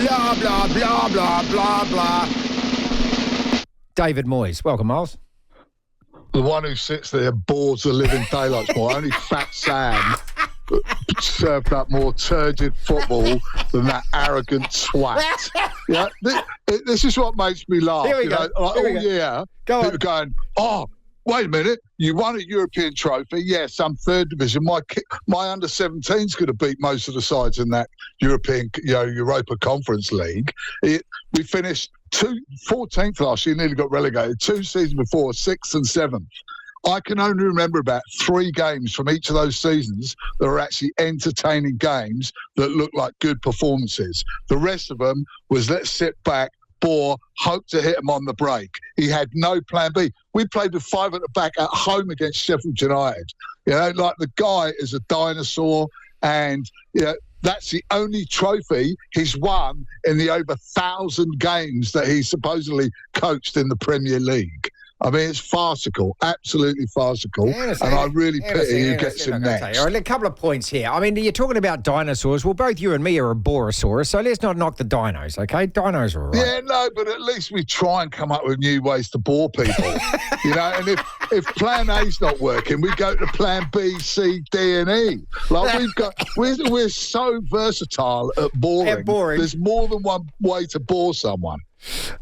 Blah, blah, blah, blah, blah, blah. David Moyes. Welcome, Miles. The one who sits there bores the living daylights more. Only Fat Sam served up more turgid football than that arrogant twat. Yeah, this is what makes me laugh. Here we go. Like, oh, yeah. People going, oh, wait a minute. You won a European trophy. Yes, I'm third division. My under-17s could have beat most of the sides in that Europa Conference League. We finished 14th last year, nearly got relegated. 2 seasons before, 6th and 7th. I can only remember about 3 games from each of those seasons that were actually entertaining games that looked like good performances. The rest of them was let's sit back, bore, hope to hit him on the break. He had no plan B. We played with 5 at the back at home against Sheffield United. You know, like the guy is a dinosaur, and that's the only trophy he's won in the over 1,000 games that he supposedly coached in the Premier League. I mean, it's farcical, absolutely farcical, and I really pity who gets him next. All right, a couple of points here. I mean, you're talking about dinosaurs. Well, both you and me are a borosaurus, so let's not knock the dinos, okay? Dinos are all right. Yeah, no, but at least we try and come up with new ways to bore people, and if Plan A's not working, we go to Plan B, C, D, and E. Like we're so versatile at boring. There's more than one way to bore someone.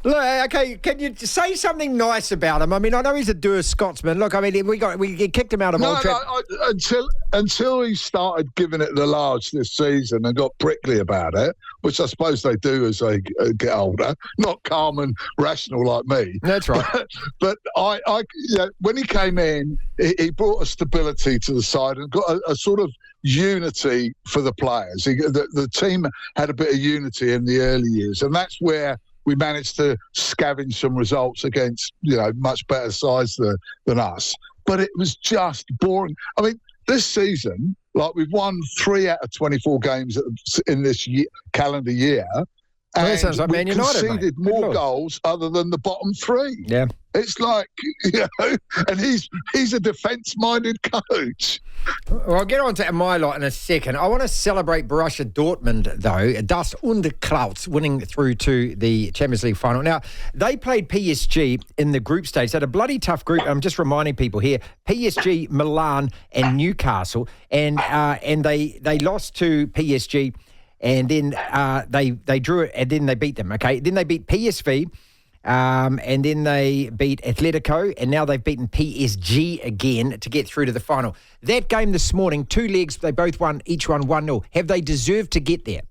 Look, okay, can you say something nice about him? I mean, I know he's a dour Scotsman. Look, I mean, we kicked him out of Old Trafford. Until he started giving it the large this season and got prickly about it, which I suppose they do as they get older. Not calm and rational like me. That's right. But when he came in, he brought a stability to the side and got a sort of unity for the players. The team had a bit of unity in the early years, and that's where we managed to scavenge some results against, much better sides than us. But it was just boring. I mean, this season, we've won 3 out of 24 games in this calendar year. Well, that sounds like Man United, conceded more goals other than the bottom 3. Yeah. It's like, and he's a defence-minded coach. Well, I'll get on to my lot in a second. I want to celebrate Borussia Dortmund, though. Das und Krauts winning through to the Champions League final. Now, they played PSG in the group stage. They had a bloody tough group. I'm just reminding people here. PSG, Milan and Newcastle. And they lost to PSG. And then they drew it, and then they beat them, okay? Then they beat PSV, and then they beat Atletico, and now they've beaten PSG again to get through to the final. That game this morning, 2 legs, they both won, each one 1-0. Have they deserved to get there?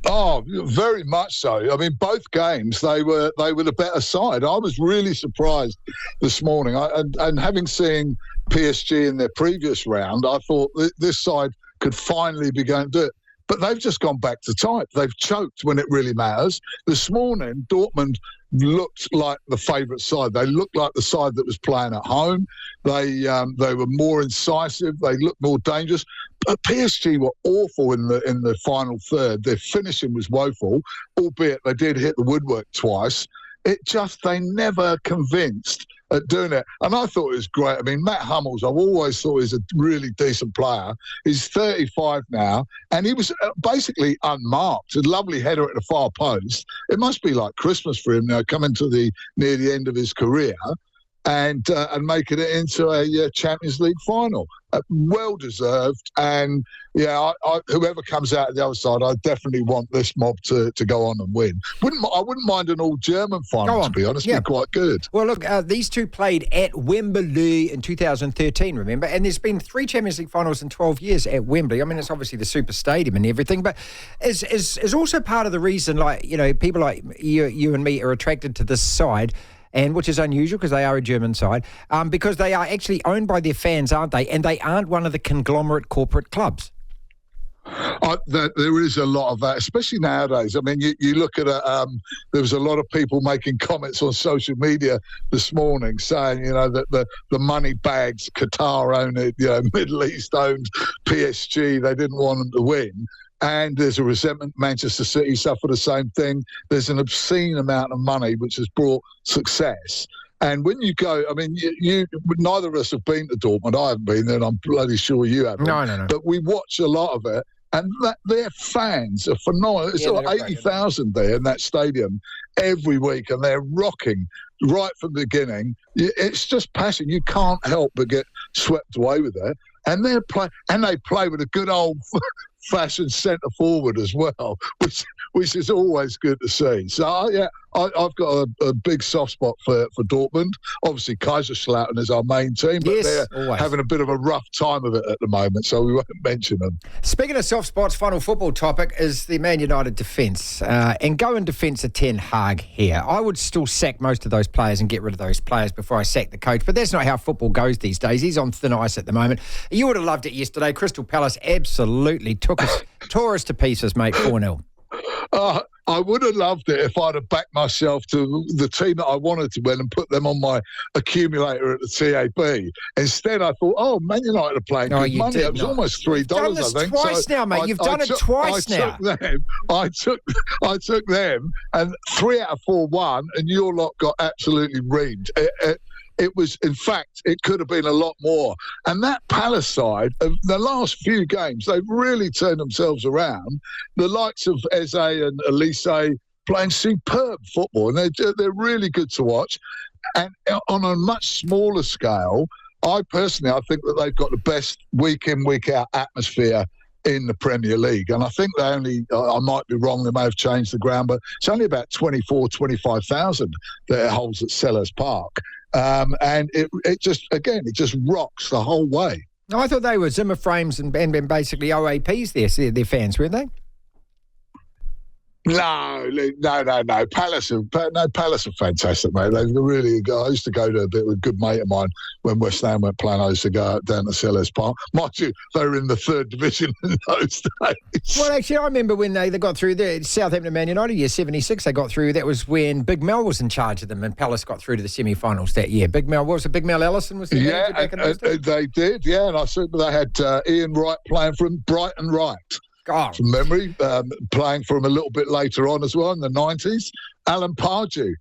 Oh, very much so. I mean, both games, they were the better side. I was really surprised this morning. And having seen PSG in their previous round, I thought this side could finally be going to do it. But they've just gone back to type. They've choked when it really matters. This morning, Dortmund looked like the favourite side. They looked like the side that was playing at home. They were more incisive. They looked more dangerous. But PSG were awful in the final third. Their finishing was woeful, albeit they did hit the woodwork twice. They never convinced at doing it. And I thought it was great. I mean, Matt Hummels, I've always thought he's a really decent player. He's 35 now, and he was basically unmarked. A lovely header at the far post. It must be like Christmas for him now, coming to near the end of his career and making it into a Champions League final. Well deserved, and whoever comes out of the other side, I definitely want this mob to go on and win. I wouldn't mind an all-German final, to be honest. Yeah. Be quite good. Well, look, these two played at Wembley in 2013, remember? And there's been 3 Champions League finals in 12 years at Wembley. I mean, it's obviously the super stadium and everything, but is also part of the reason, people like you and me are attracted to this side. And which is unusual because they are a German side, because they are actually owned by their fans, aren't they? And they aren't one of the conglomerate corporate clubs. There is a lot of that, especially nowadays. I mean, you look at there was a lot of people making comments on social media this morning saying, that the money bags, Qatar owned it, Middle East owned PSG, they didn't want them to win. And there's a resentment. Manchester City suffer the same thing. There's an obscene amount of money which has brought success. And when you go, I mean, neither of us have been to Dortmund. I haven't been there, and I'm bloody sure you haven't. No. But we watch a lot of it. And their fans are phenomenal. It's like 80,000 there in that stadium every week, and they're rocking right from the beginning. It's just passion. You can't help but get swept away with that. And they play with a good old-fashioned centre forward as well, which is always good to see. So I've got a big soft spot for Dortmund. Obviously, Kaiserslautern is our main team, but they're having a bit of a rough time of it at the moment, so we won't mention them. Speaking of soft spots, final football topic is the Man United defence. And go in defence of Ten Hag here. I would still sack most of those players and get rid of those players before I sack the coach, but that's not how football goes these days. He's on thin ice at the moment. You would have loved it yesterday. Crystal Palace absolutely tore us to pieces, mate, 4-0. I would have loved it if I'd have backed myself to the team that I wanted to win and put them on my accumulator at the TAB. Instead, I thought, Man United are playing good money. It was almost $3, I think. You've done this twice now, mate. You've done it twice now. I took them, and 3 out of 4 won, and your lot got absolutely reamed. It was, in fact, it could have been a lot more. And that Palace side, the last few games, they've really turned themselves around. The likes of Eze and Elise playing superb football, and they're really good to watch. And on a much smaller scale, I think that they've got the best week in, week out atmosphere in the Premier League. And I think they only, I might be wrong, they may have changed the ground, but it's only about 25,000 that it holds at Sellers Park. And it just rocks the whole way. No, I thought they were Zimmer frames and basically OAPs their fans, weren't they? No. Palace are fantastic, mate. They really go. I used to go to a bit with a good mate of mine when West Ham went playing. I used to go down to Sellers Park. Mind you, they were in the 3rd division in those days. Well, actually, I remember when they got through the Southampton Man United year 76. They got through. That was when Big Mel was in charge of them, and Palace got through to the semi-finals that year. Big Mel Ellison was the manager back in those days? They did. Yeah, and I said they had Ian Wright playing for them, Brighton Wright. From memory, playing for him a little bit later on as well in the 90s. Alan Pardew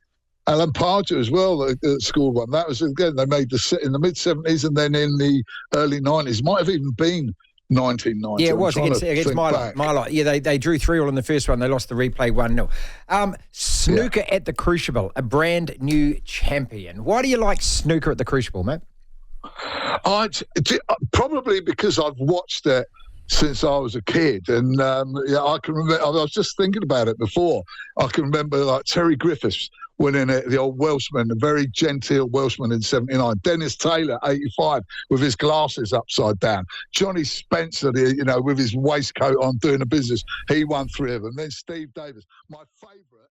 as well that scored one. That was, again, they made in the mid-70s and then in the early 90s. Might have even been 1990. Yeah, it was against my Yeah, they drew 3-3 in the first one. They lost the replay 1-0. Snooker at the Crucible, a brand new champion. Why do you like snooker at the Crucible, mate? Probably because I've watched it since I was a kid, and I can remember. I was just thinking about it before. I can remember like Terry Griffiths winning it, the old Welshman, a very genteel Welshman in '79. Dennis Taylor, '85, with his glasses upside down. Johnny Spencer, with his waistcoat on, doing the business. He won 3 of them. Then Steve Davis, my favourite.